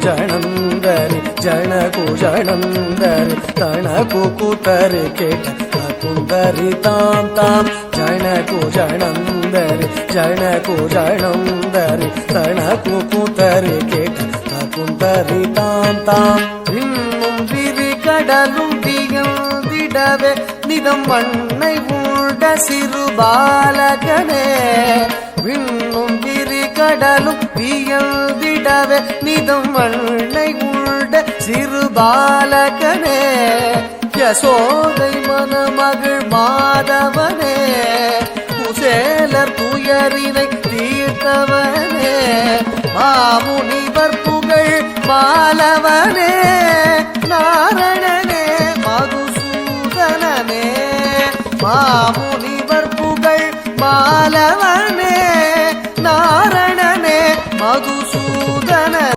ಕುಜಣಂದರಿ ಜನ ಕುಜಣಂದರಿ ತಣ ಕುಕುತರಿ ಕೇಟ ಕುಂದರಿ ತಾಂ ತಾಂ ಜನ ಕುಜಣಂದರಿ ಜನ ಕುಜಣಂದರಿ ತಣ ಕುಕುತರಿ ಕೇಟ குந்தரி தாம் தாம் இன்னும் விரி கடலும் வியந்திடவே நிதம் மண்ணை உண்ட சிறு பாலகனே விண்ணும் விரி கடலும் வியந்திடவே நிதம் மண்ணை உண்ட சிறு பாலகனே யசோதை மணமகள் மாதவனே குசேலர் துயரினை தீர்த்தவனே மாமுனிவர் புகழ் மாலவனே நாரணனே மதுசூதனனே மாமுனிவர் புகழ் மாலவனே நாரணனே மதுசூதன